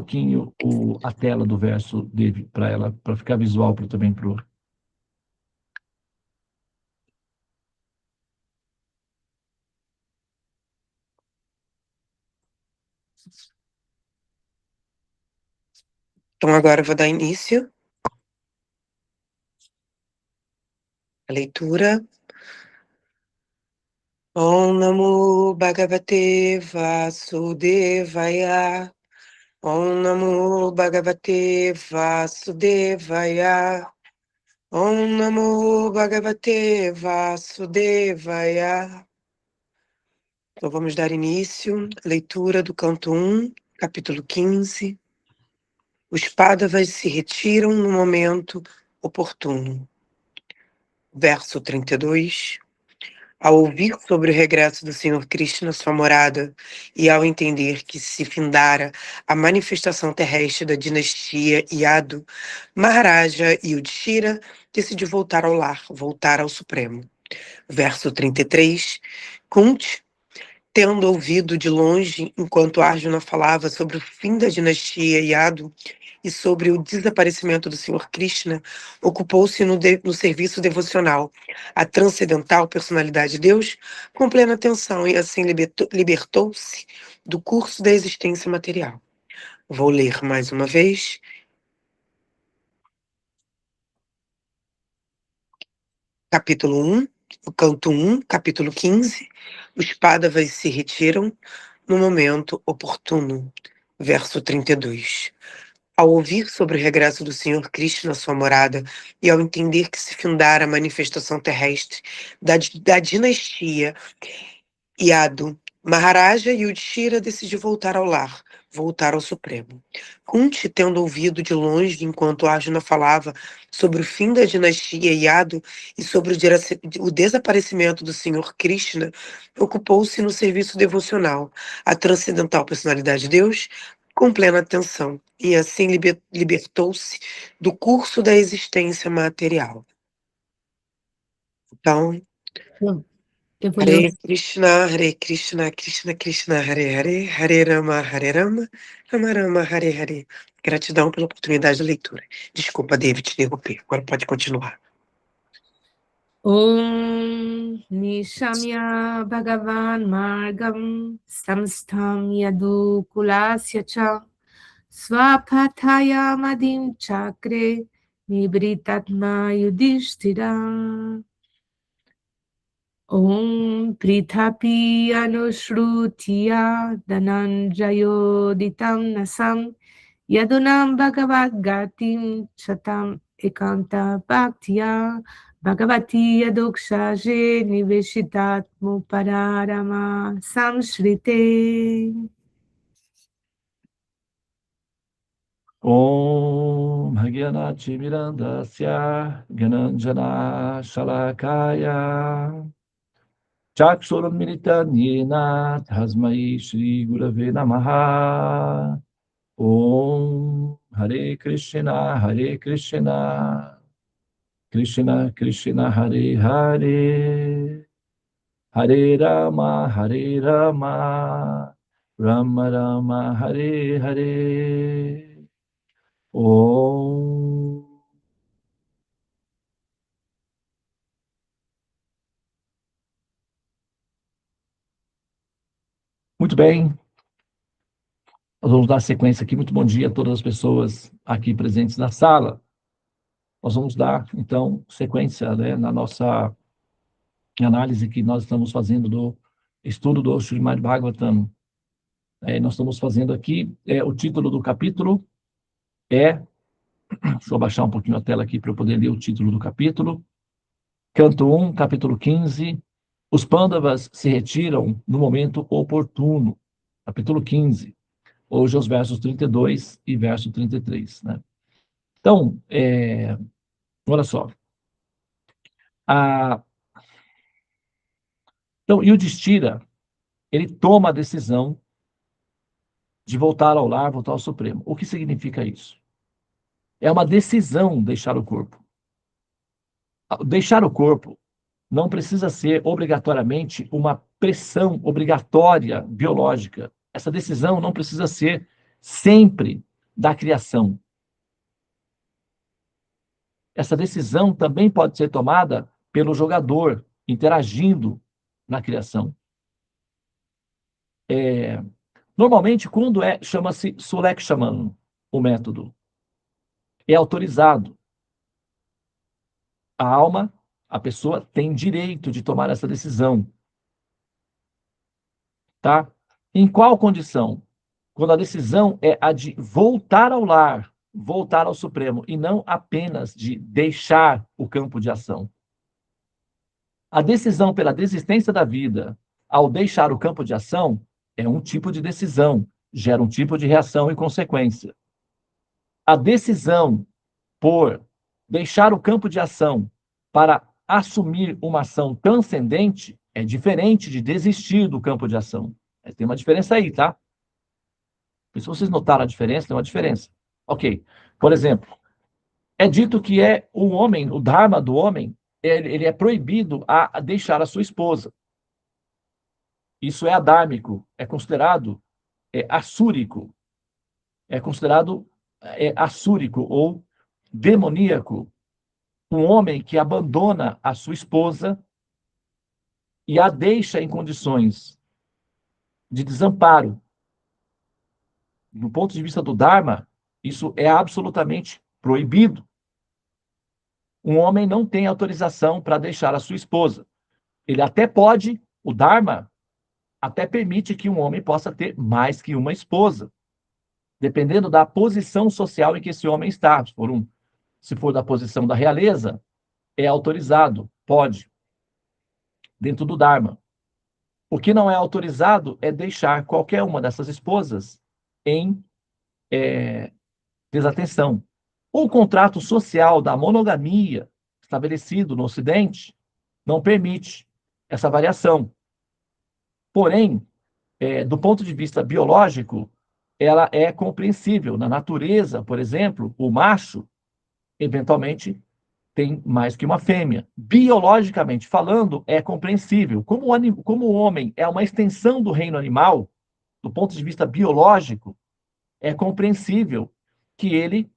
pouquinho a tela do verso dele para ela, para ficar visual também para o... Então, agora eu vou dar início à leitura. Om Namo Bhagavate Vasudevaya. Om Namo Bhagavate Vasudevaya. Om Namo Bhagavate Vasudevaya. Então, vamos dar início à leitura do canto 1, capítulo 15. Os Pādavas se retiram no momento oportuno. Verso 32. Ao ouvir sobre o regresso do Senhor Krishna à sua morada e ao entender que se findara a manifestação terrestre da dinastia Yadu, Maharaja Yudhishthira decidiu voltar ao lar, voltar ao Supremo. Verso 33. Kunti, tendo ouvido de longe, enquanto Arjuna falava sobre o fim da dinastia Yadu e sobre o desaparecimento do Senhor Krishna, ocupou-se no serviço devocional, a transcendental personalidade de Deus, com plena atenção, e assim libertou-se do curso da existência material. Vou ler mais uma vez. Capítulo 1, o canto 1, capítulo 15. Os Pādavas se retiram no momento oportuno. Verso 32. Ao ouvir sobre o regresso do Senhor Krishna à sua morada e ao entender que se findara a manifestação terrestre da dinastia Yadu, Maharaja Yudhishthira decidiu voltar ao lar, voltar ao Supremo. Kunti, tendo ouvido de longe enquanto Arjuna falava sobre o fim da dinastia Yadu e sobre o desaparecimento do Senhor Krishna, ocupou-se no serviço devocional, a transcendental personalidade de Deus, com plena atenção, e assim libertou-se do curso da existência material. Então, Hare Krishna, Krishna Krishna, Hare Hare, Hare Rama, Rama Rama, Hare Hare. Gratidão pela oportunidade de leitura. Desculpa, David, te interromper. Agora pode continuar. Om Nishamya Bhagavan Margam Samstam Yadu Kulasya Cha Swapataya Madim Chakre Nibritatma Yudhishthira. Om Prithapi Anushrutiya Dhananjayo Ditam Nasam Yadunam Bhagavad Gatim Chatam Ekanta Bhaktya Bhagavati Yadokshaje Niveshitat Mupararama Samshrite. Om Bhagyanati Mirandasya Gananjana Shalakaya Chaksuram Militanyena Tasmai Shri Gurave Namaha. Om Hare Krishna, Krishna Krishna, Hare Hare, Hare Rama, Rama Rama, Hare Hare. Om. Muito bem. Nós vamos dar sequência aqui. Muito bom dia a todas as pessoas aqui presentes na sala. Nós vamos dar, então, sequência, né, na nossa análise que nós estamos fazendo do estudo do Srimad Bhagavatam. Nós estamos fazendo aqui, o título do capítulo deixa eu abaixar um pouquinho a tela aqui para eu poder ler o título do capítulo. Canto 1, capítulo 15. Os Pândavas se retiram no momento oportuno. Capítulo 15. Hoje os versos 32 e verso 33, né? Então, olha só. Então, Yudhishthira, ele toma a decisão de voltar ao lar, voltar ao Supremo. O que significa isso? É uma decisão deixar o corpo. Deixar o corpo não precisa ser obrigatoriamente uma pressão obrigatória biológica. Essa decisão não precisa ser sempre da criação. Essa decisão também pode ser tomada pelo jogador, interagindo na criação. Normalmente, quando chama-se Sulekshaman, o método, é autorizado. A alma, a pessoa tem direito de tomar essa decisão. Tá? Em qual condição? Quando a decisão é a de voltar ao lar, voltar ao Supremo, e não apenas de deixar o campo de ação. A decisão pela desistência da vida, ao deixar o campo de ação, é um tipo de decisão, gera um tipo de reação e consequência. A decisão por deixar o campo de ação para assumir uma ação transcendente é diferente de desistir do campo de ação. Tem uma diferença aí, tá? Se vocês notaram a diferença, tem uma diferença. Ok. Por exemplo, é dito que o homem, o dharma do homem, ele é proibido a deixar a sua esposa. Isso é adármico, é considerado assúrico, é considerado assúrico ou demoníaco. Um homem que abandona a sua esposa e a deixa em condições de desamparo. Do ponto de vista do Dharma, isso é absolutamente proibido. Um homem não tem autorização para deixar a sua esposa. Ele até pode, o Dharma até permite que um homem possa ter mais que uma esposa, dependendo da posição social em que esse homem está. Se for da posição da realeza, é autorizado, pode, dentro do Dharma. O que não é autorizado é deixar qualquer uma dessas esposas em desatenção. O contrato social da monogamia, estabelecido no Ocidente, não permite essa variação. Porém, do ponto de vista biológico, ela é compreensível. Na natureza, por exemplo, o macho, eventualmente, tem mais que uma fêmea. Biologicamente falando, é compreensível. Como o homem é uma extensão do reino animal, do ponto de vista biológico, é compreensível que ele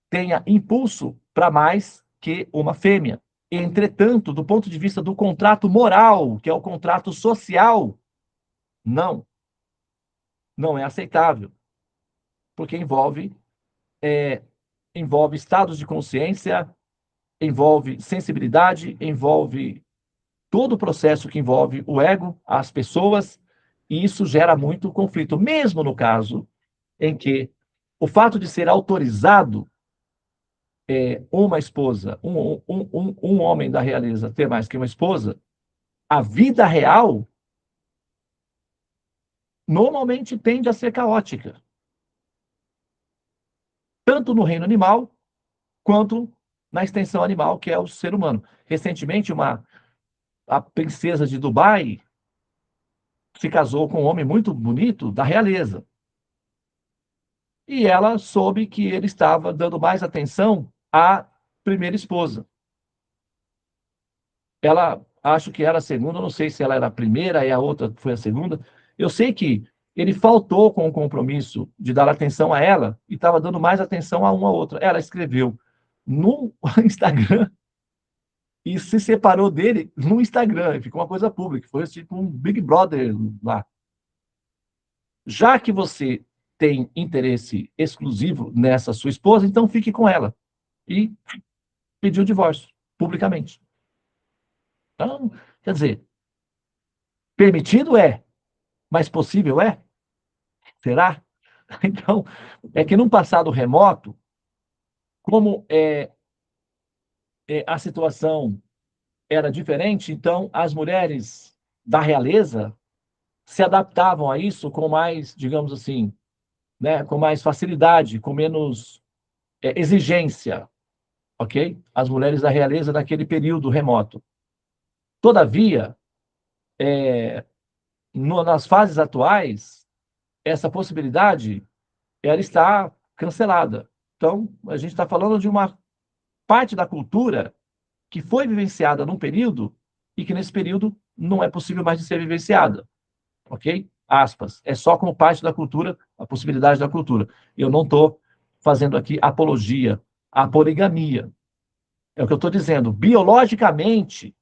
tenha impulso para mais que uma fêmea. Entretanto, do ponto de vista do contrato moral, que é o contrato social, não é aceitável, porque envolve estados de consciência, envolve sensibilidade, envolve todo o processo que envolve o ego, as pessoas, e isso gera muito conflito, mesmo no caso em que o fato de ser autorizado uma esposa, um homem da realeza ter mais que uma esposa, a vida real normalmente tende a ser caótica. Tanto no reino animal, quanto na extensão animal, que é o ser humano. Recentemente, a princesa de Dubai se casou com um homem muito bonito da realeza. E ela soube que ele estava dando mais atenção à primeira esposa. Ela, acho que era a segunda, não sei se ela era a primeira e a outra foi a segunda. Eu sei que ele faltou com o compromisso de dar atenção a ela e estava dando mais atenção a uma outra. Ela escreveu no Instagram e se separou dele no Instagram. Ficou uma coisa pública. Foi tipo um Big Brother lá. Já que você tem interesse exclusivo nessa sua esposa, então fique com ela. E pediu o divórcio, publicamente. Então, quer dizer, permitido é, mas possível é? Será? Então, é que num passado remoto, como a situação era diferente, então as mulheres da realeza se adaptavam a isso com mais, digamos assim, né, com mais facilidade, com menos exigência, ok? As mulheres da realeza naquele período remoto. Todavia, nas fases atuais, essa possibilidade ela está cancelada. Então, a gente está falando de uma parte da cultura que foi vivenciada num período e que nesse período não é possível mais de ser vivenciada, ok? aspas, é só como parte da cultura, a possibilidade da cultura. Eu não estou fazendo aqui apologia à poligamia. É o que eu estou dizendo. Biologicamente,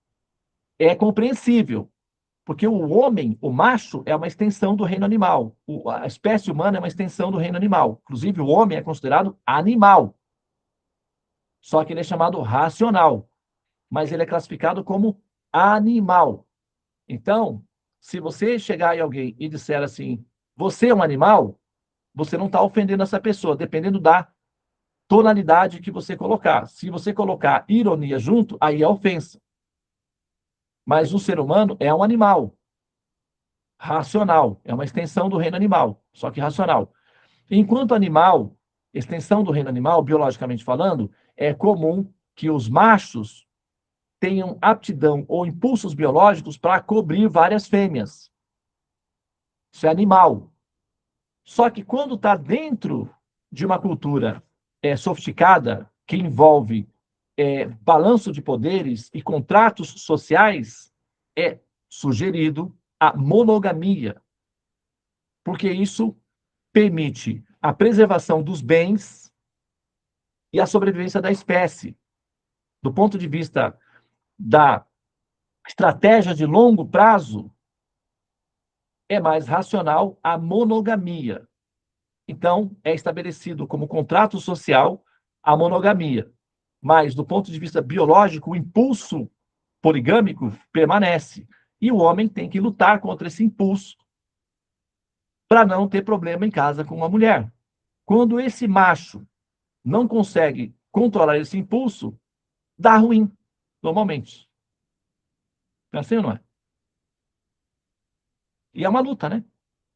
é compreensível, porque o homem, o macho, é uma extensão do reino animal. A espécie humana é uma extensão do reino animal. Inclusive, o homem é considerado animal. Só que ele é chamado racional, mas ele é classificado como animal. Então, se você chegar em alguém e disser assim, você é um animal, você não está ofendendo essa pessoa, dependendo da tonalidade que você colocar. Se você colocar ironia junto, aí é ofensa. Mas o ser humano é um animal racional, é uma extensão do reino animal, só que racional. Enquanto animal, extensão do reino animal, biologicamente falando, é comum que os machos tenham aptidão ou impulsos biológicos para cobrir várias fêmeas. Isso é animal. Só que quando está dentro de uma cultura sofisticada, que envolve balanço de poderes e contratos sociais, é sugerido a monogamia, porque isso permite a preservação dos bens e a sobrevivência da espécie. Do ponto de vista da estratégia de longo prazo, é mais racional a monogamia. Então, é estabelecido como contrato social a monogamia. Mas, do ponto de vista biológico, o impulso poligâmico permanece. E o homem tem que lutar contra esse impulso para não ter problema em casa com uma mulher. Quando esse macho não consegue controlar esse impulso, dá ruim, normalmente. É assim ou não é? E é uma luta, né?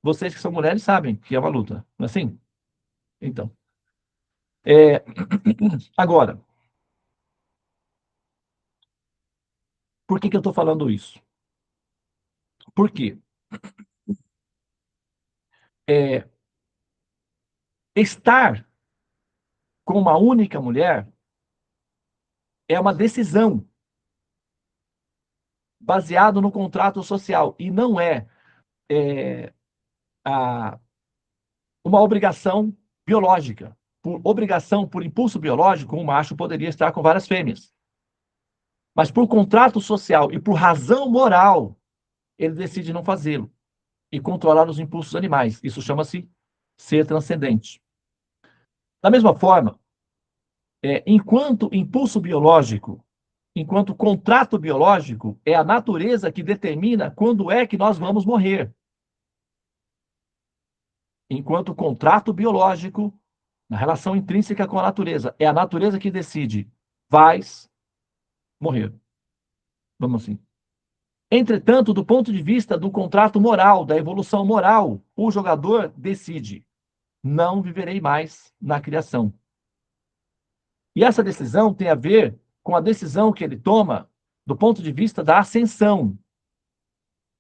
Vocês que são mulheres sabem que é uma luta, não é assim? Então. Agora, por que eu estou falando isso? Por quê? Estar com uma única mulher é uma decisão baseada no contrato social e não uma obrigação biológica. Por obrigação, por impulso biológico, um macho poderia estar com várias fêmeas. Mas por contrato social e por razão moral, ele decide não fazê-lo e controlar os impulsos animais. Isso chama-se ser transcendente. Da mesma forma, enquanto impulso biológico, enquanto contrato biológico, é a natureza que determina quando é que nós vamos morrer. Enquanto contrato biológico, na relação intrínseca com a natureza, é a natureza que decide, vais morrer. Vamos assim. Entretanto, do ponto de vista do contrato moral, da evolução moral, o jogador decide, não viverei mais na criação. E essa decisão tem a ver com a decisão que ele toma do ponto de vista da ascensão.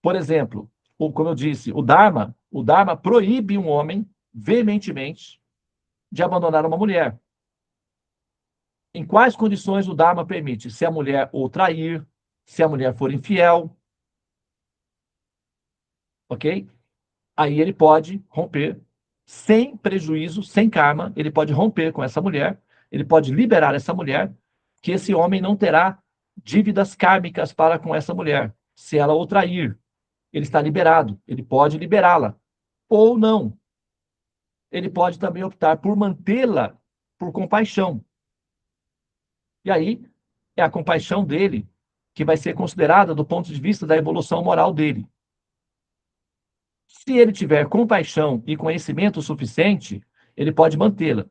Por exemplo, como eu disse, o Dharma proíbe um homem veementemente de abandonar uma mulher. Em quais condições o Dharma permite? Se a mulher o trair, se a mulher for infiel, ok? Aí ele pode romper sem prejuízo, sem karma, ele pode romper com essa mulher, ele pode liberar essa mulher, que esse homem não terá dívidas kármicas para com essa mulher. Se ela o trair, ele está liberado, ele pode liberá-la. Ou não. Ele pode também optar por mantê-la por compaixão. E aí, é a compaixão dele que vai ser considerada do ponto de vista da evolução moral dele. Se ele tiver compaixão e conhecimento suficiente, ele pode mantê-la.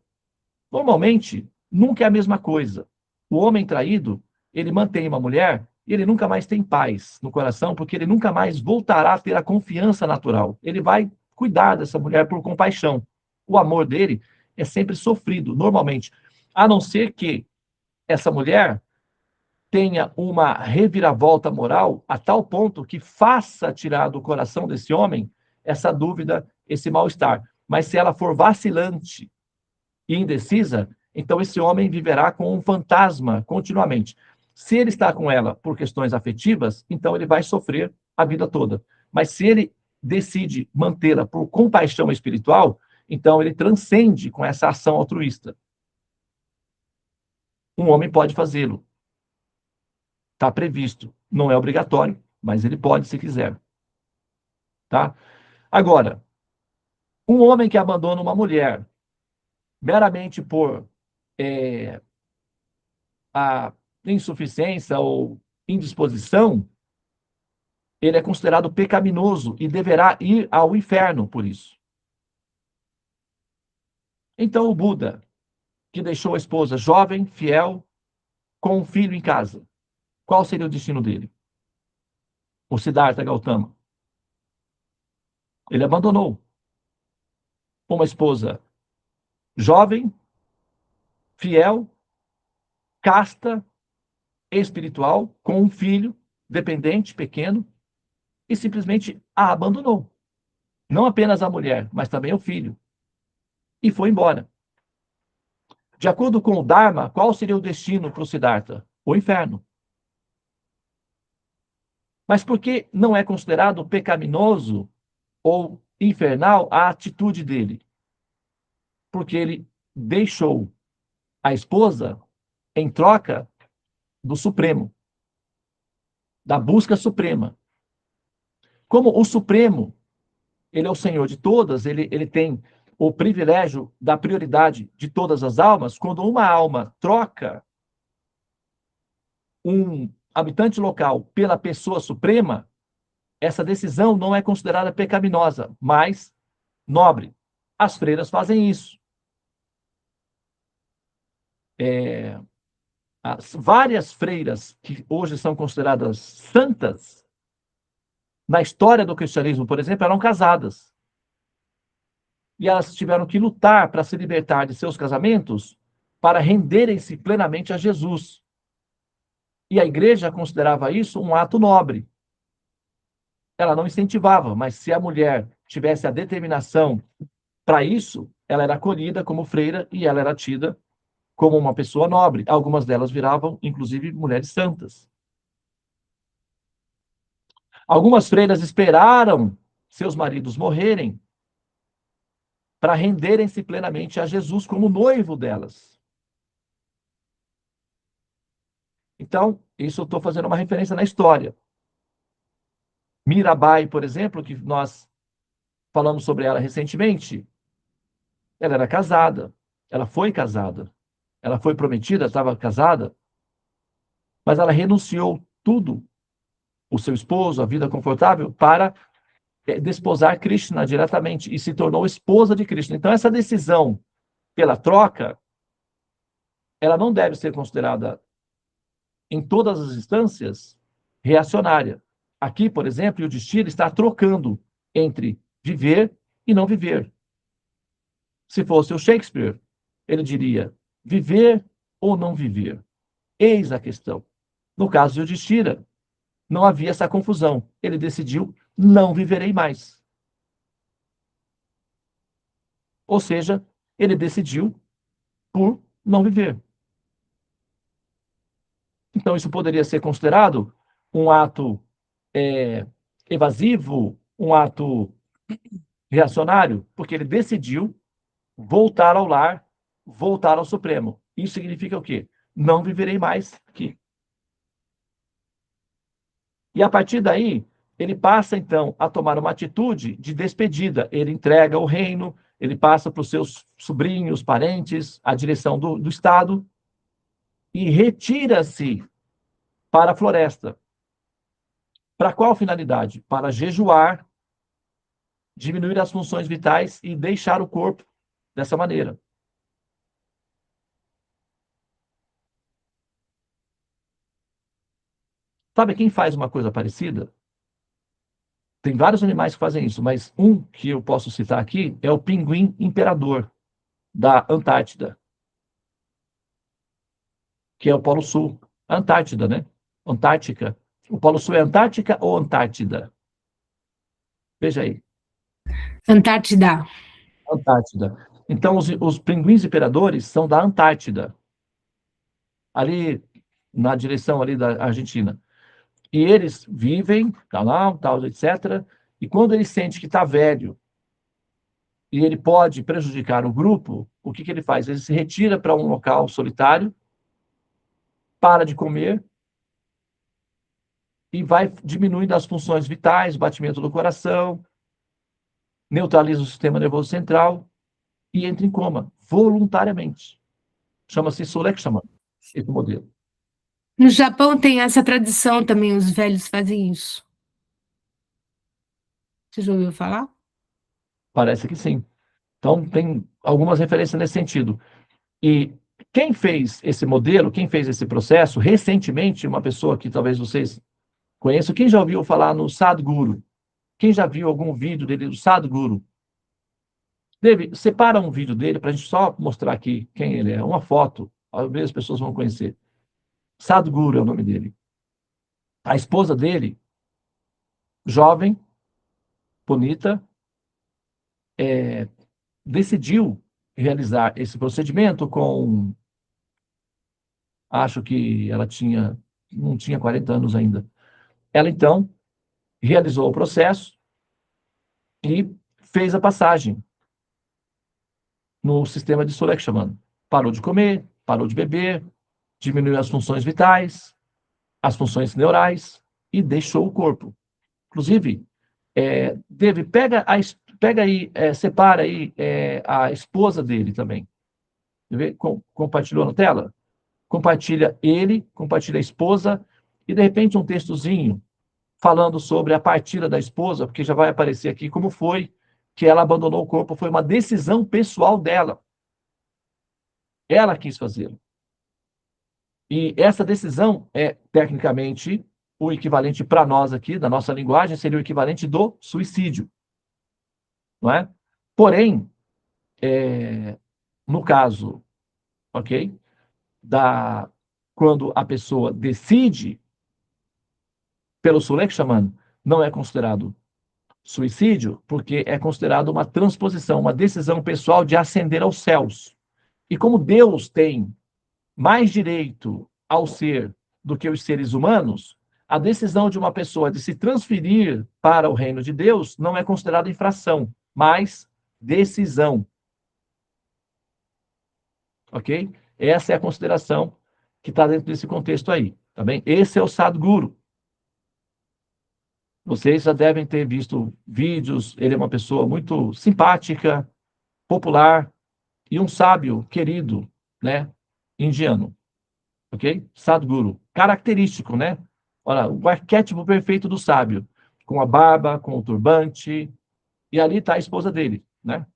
Normalmente, nunca é a mesma coisa. O homem traído, ele mantém uma mulher e ele nunca mais tem paz no coração, porque ele nunca mais voltará a ter a confiança natural. Ele vai cuidar dessa mulher por compaixão. O amor dele é sempre sofrido, normalmente. A não ser que essa mulher tenha uma reviravolta moral a tal ponto que faça tirar do coração desse homem essa dúvida, esse mal-estar. Mas se ela for vacilante e indecisa, então esse homem viverá com um fantasma continuamente. Se ele está com ela por questões afetivas, então ele vai sofrer a vida toda. Mas se ele decide mantê-la por compaixão espiritual, então ele transcende com essa ação altruísta. Um homem pode fazê-lo. Está previsto. Não é obrigatório, mas ele pode se quiser. Tá? Agora, um homem que abandona uma mulher meramente por a insuficiência ou indisposição, ele é considerado pecaminoso e deverá ir ao inferno por isso. Então o Buda, que deixou a esposa jovem, fiel, com um filho em casa, qual seria o destino dele? O Siddhartha Gautama. Ele abandonou uma esposa jovem, fiel, casta, espiritual, com um filho dependente, pequeno, e simplesmente a abandonou. Não apenas a mulher, mas também o filho. E foi embora. De acordo com o Dharma, qual seria o destino para o Siddhartha? O inferno. Mas por que não é considerado pecaminoso ou infernal a atitude dele? Porque ele deixou a esposa em troca do Supremo, da busca suprema. Como o Supremo, ele é o Senhor de todas, ele tem o privilégio da prioridade de todas as almas. Quando uma alma troca um habitante local pela pessoa suprema, essa decisão não é considerada pecaminosa, mas nobre. As freiras fazem isso. As várias freiras que hoje são consideradas santas, na história do cristianismo, por exemplo, eram casadas. E elas tiveram que lutar para se libertar de seus casamentos, para renderem-se plenamente a Jesus. E a igreja considerava isso um ato nobre. Ela não incentivava, mas se a mulher tivesse a determinação para isso, ela era acolhida como freira e ela era tida como uma pessoa nobre. Algumas delas viravam, inclusive, mulheres santas. Algumas freiras esperaram seus maridos morrerem para renderem-se plenamente a Jesus como noivo delas. Então, isso eu estou fazendo uma referência na história. Mirabai, por exemplo, que nós falamos sobre ela recentemente, ela era casada, ela foi casada, ela foi prometida, estava casada, mas ela renunciou tudo, o seu esposo, a vida confortável, para desposar Krishna diretamente e se tornou esposa de Krishna. Então, essa decisão pela troca, ela não deve ser considerada, em todas as instâncias, reacionária. Aqui, por exemplo, o Yudhishthira está trocando entre viver e não viver. Se fosse o Shakespeare, ele diria viver ou não viver. Eis a questão. No caso de Yudhishthira, não havia essa confusão. Ele decidiu, não viverei mais. Ou seja, ele decidiu por não viver. Então, isso poderia ser considerado um ato evasivo, um ato reacionário, porque ele decidiu voltar ao lar, voltar ao Supremo. Isso significa o quê? Não viverei mais aqui. E a partir daí, ele passa, então, a tomar uma atitude de despedida. Ele entrega o reino, ele passa para os seus sobrinhos, parentes, a direção do Estado, e retira-se para a floresta. Para qual finalidade? Para jejuar, diminuir as funções vitais e deixar o corpo dessa maneira. Sabe quem faz uma coisa parecida? Tem vários animais que fazem isso, mas um que eu posso citar aqui é o pinguim imperador da Antártida, que é o Polo Sul. Antártida, né? Antártica. O Polo Sul é Antártica ou Antártida? Veja aí. Antártida. Antártida. Então, os pinguins imperadores são da Antártida, ali na direção ali da Argentina. E eles vivem, tal, etc., E quando ele sente que está velho e ele pode prejudicar o grupo, o que ele faz? Ele se retira para um local solitário, para de comer e vai diminuindo as funções vitais, batimento do coração, neutraliza o sistema nervoso central e entra em coma, voluntariamente. Chama-se Solekshaman, esse modelo. No Japão tem essa tradição também, os velhos fazem isso. Você já ouviu falar? Parece que sim. Então, tem algumas referências nesse sentido. E quem fez esse modelo, quem fez esse processo, recentemente, uma pessoa que talvez vocês conheçam, quem já ouviu falar no Sadhguru? Quem já viu algum vídeo dele, do Sadhguru? Dave, separa um vídeo dele para a gente só mostrar aqui quem ele é. Uma foto, talvez as pessoas vão conhecer. Sadhguru é o nome dele. A esposa dele, jovem, bonita, decidiu realizar esse procedimento com... Acho que ela não tinha 40 anos ainda. Ela, então, realizou o processo e fez a passagem no sistema de Solekshaman. Parou de comer, parou de beber, diminuiu as funções vitais, as funções neurais e deixou o corpo. Inclusive, Dave, pega aí, separa aí a esposa dele também. Compartilhou na tela? Compartilha ele, compartilha a esposa e, de repente, um textozinho falando sobre a partida da esposa, porque já vai aparecer aqui como foi que ela abandonou o corpo, foi uma decisão pessoal dela. Ela quis fazê-lo. E essa decisão é, tecnicamente, o equivalente para nós aqui, da nossa linguagem, seria o equivalente do suicídio. Não é? Porém, no caso, ok? Quando a pessoa decide pelo Solekshaman, não é considerado suicídio, porque é considerado uma transposição, uma decisão pessoal de ascender aos céus. E como Deus tem mais direito ao ser do que os seres humanos, a decisão de uma pessoa de se transferir para o reino de Deus não é considerada infração, mas decisão. Ok? Essa é a consideração que está dentro desse contexto aí, tá bem? Esse é o Sadhguru. Vocês já devem ter visto vídeos, ele é uma pessoa muito simpática, popular e um sábio querido, né, indiano. Ok? Sadhguru. Característico, né? Olha, o arquétipo perfeito do sábio, com a barba, com o turbante, e ali está a esposa dele, né?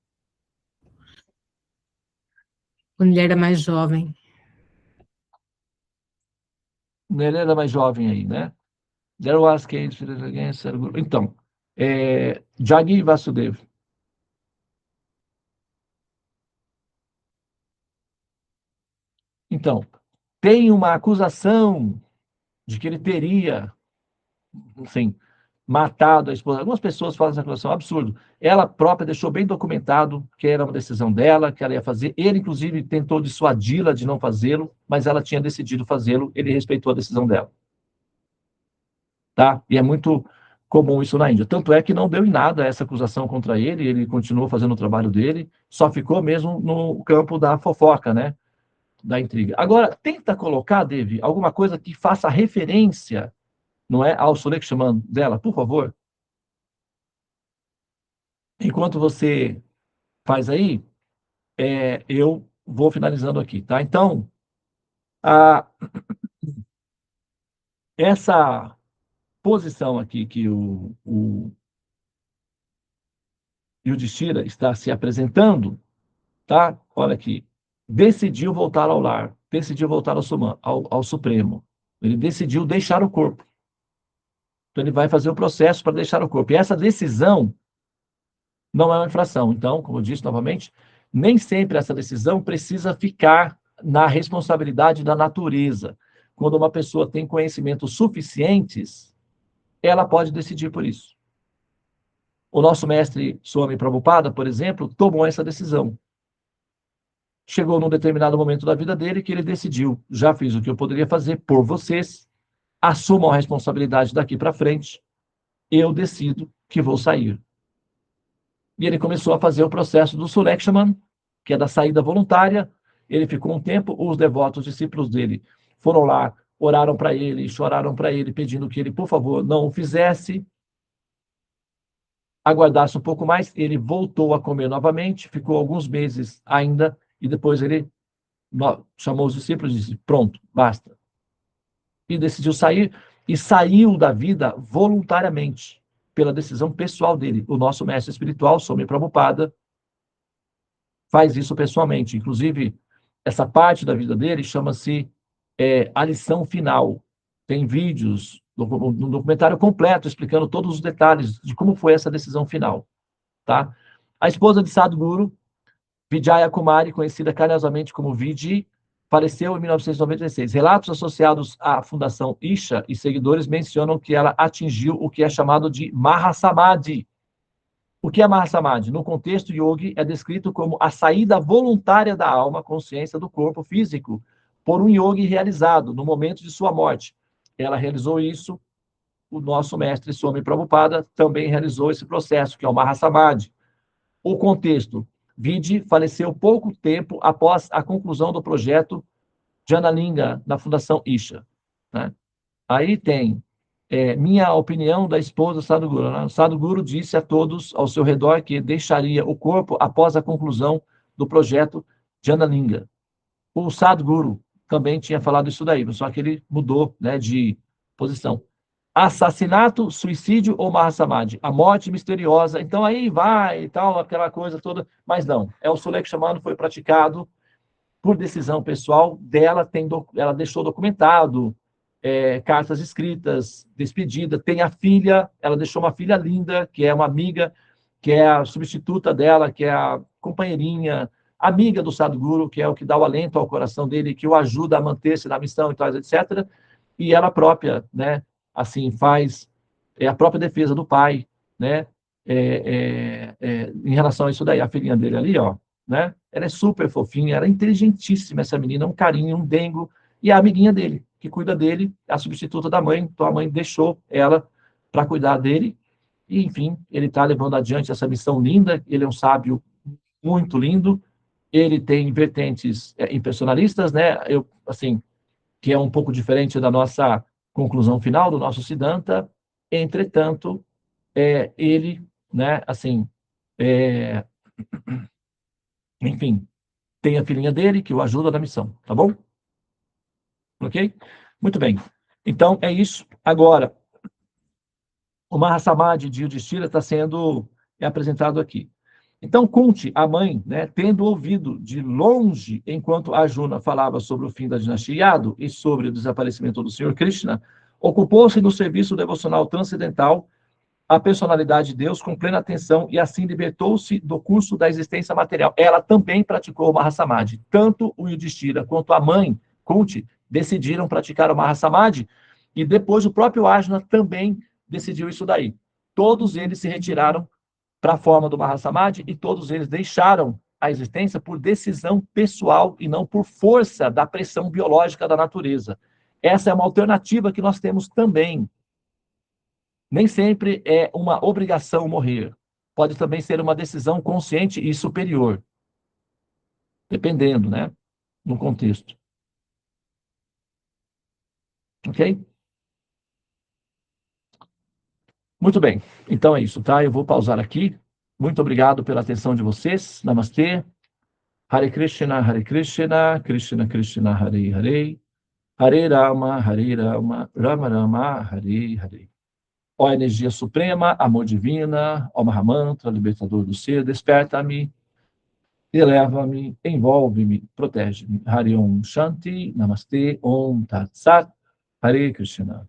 Quando ele era mais jovem. Ele era mais jovem aí, né? There was Kate against Sadhguru. Então, Jagi Vasudev. Então, tem uma acusação de que ele teria, enfim, matado a esposa. Algumas pessoas fazem essa acusação, absurdo. Ela própria deixou bem documentado que era uma decisão dela, que ela ia fazer. Ele, inclusive, tentou dissuadi-la de não fazê-lo, mas ela tinha decidido fazê-lo, ele respeitou a decisão dela. Tá? E é muito comum isso na Índia. Tanto é que não deu em nada essa acusação contra ele, ele continuou fazendo o trabalho dele, só ficou mesmo no campo da fofoca, né? Da intriga. Agora, tenta colocar, Dave, alguma coisa que faça referência, não é, ao Solekshaman dela, por favor. Enquanto você faz aí, eu vou finalizando aqui, tá? Então, essa posição aqui que o Yudhishthira está se apresentando, tá? Olha aqui, decidiu voltar ao lar, decidiu voltar ao Supremo. Ele decidiu deixar o corpo. Então, ele vai fazer o processo para deixar o corpo. E essa decisão não é uma infração. Então, como eu disse novamente, nem sempre essa decisão precisa ficar na responsabilidade da natureza. Quando uma pessoa tem conhecimentos suficientes, ela pode decidir por isso. O nosso mestre Swami Prabhupada, por exemplo, tomou essa decisão. Chegou num determinado momento da vida dele que ele decidiu, já fiz o que eu poderia fazer por vocês, assumam a responsabilidade daqui para frente, eu decido que vou sair. E ele começou a fazer o processo do Sulekshaman, que é da saída voluntária. Ele ficou um tempo, os devotos discípulos dele foram lá, oraram para ele, choraram para ele, pedindo que ele, por favor, não o fizesse, aguardasse um pouco mais. Ele voltou a comer novamente, ficou alguns meses ainda, e depois ele chamou os discípulos e disse, pronto, basta. E decidiu sair, e saiu da vida voluntariamente, pela decisão pessoal dele. O nosso mestre espiritual, Swami Prabhupada, faz isso pessoalmente. Inclusive, essa parte da vida dele chama-se A Lição Final. Tem vídeos, um documentário completo, explicando todos os detalhes de como foi essa decisão final. Tá? A esposa de Sadhguru, Vijaya Kumari, conhecida carinhosamente como Viji, faleceu em 1996. Relatos associados à Fundação Isha e seguidores mencionam que ela atingiu o que é chamado de Mahasamadhi. O que é Mahasamadhi? No contexto yogi, é descrito como a saída voluntária da alma, consciência do corpo físico, por um yogi realizado no momento de sua morte. Ela realizou isso, o nosso mestre Swami Prabhupada também realizou esse processo, que é o Mahasamadhi. O contexto: Viji faleceu pouco tempo após a conclusão do projeto Janalinga, na Fundação Isha. Né? Aí tem minha opinião da esposa Sadhguru. Né? Sadhguru disse a todos ao seu redor que deixaria o corpo após a conclusão do projeto Janalinga. O Sadhguru também tinha falado isso daí, só que ele mudou, né, de posição. Assassinato, suicídio ou Mahasamadhi? A morte misteriosa. Então aí vai e tal, aquela coisa toda. Mas não, o Sulekshaman foi praticado por decisão pessoal dela. Ela deixou documentado, cartas escritas, despedida. Tem a filha, ela deixou uma filha linda, que é uma amiga, que é a substituta dela, que é a companheirinha, amiga do Sadhguru, que é o que dá o alento ao coração dele, que o ajuda a manter-se na missão e tal, etc. E ela própria, né, assim, faz a própria defesa do pai, né, em relação a isso daí. A filhinha dele ali, ó, né, ela é super fofinha, ela é inteligentíssima, essa menina, um carinho, um dengo, e a amiguinha dele, que cuida dele, a substituta da mãe. Então a mãe deixou ela para cuidar dele, e enfim, ele está levando adiante essa missão linda. Ele é um sábio muito lindo, ele tem vertentes impersonalistas, né, assim, que é um pouco diferente da nossa conclusão final, do nosso Siddhanta. Entretanto, ele, né, assim, enfim, tem a filhinha dele que o ajuda na missão, tá bom? Ok? Muito bem. Então, é isso. Agora, o Mahasamadhi de Yudhishthira está sendo apresentado aqui. Então, Kunti, a mãe, né, tendo ouvido de longe, enquanto Arjuna falava sobre o fim da dinastia Yadu e sobre o desaparecimento do Senhor Krishna, ocupou-se no serviço devocional transcendental a personalidade de Deus com plena atenção e assim libertou-se do curso da existência material. Ela também praticou o Mahasamadhi. Tanto o Yudhishthira quanto a mãe, Kunti, decidiram praticar o Mahasamadhi, e depois o próprio Arjuna também decidiu isso daí. Todos eles se retiraram para a forma do Mahasamadhi e todos eles deixaram a existência por decisão pessoal e não por força da pressão biológica da natureza. Essa é uma alternativa que nós temos também. Nem sempre é uma obrigação morrer. Pode também ser uma decisão consciente e superior. Dependendo, né? No contexto. Ok? Muito bem. Então é isso, tá? Eu vou pausar aqui. Muito obrigado pela atenção de vocês. Namastê. Hare Krishna, Krishna Krishna, Hare Hare. Hare Rama, Rama Rama, Hare Hare. Ó energia suprema, amor divina, ó Mahamantra, libertador do ser, desperta-me, eleva-me, envolve-me, protege-me. Hare Om Shanti, Namastê, Om Tat Sat, Hare Krishna.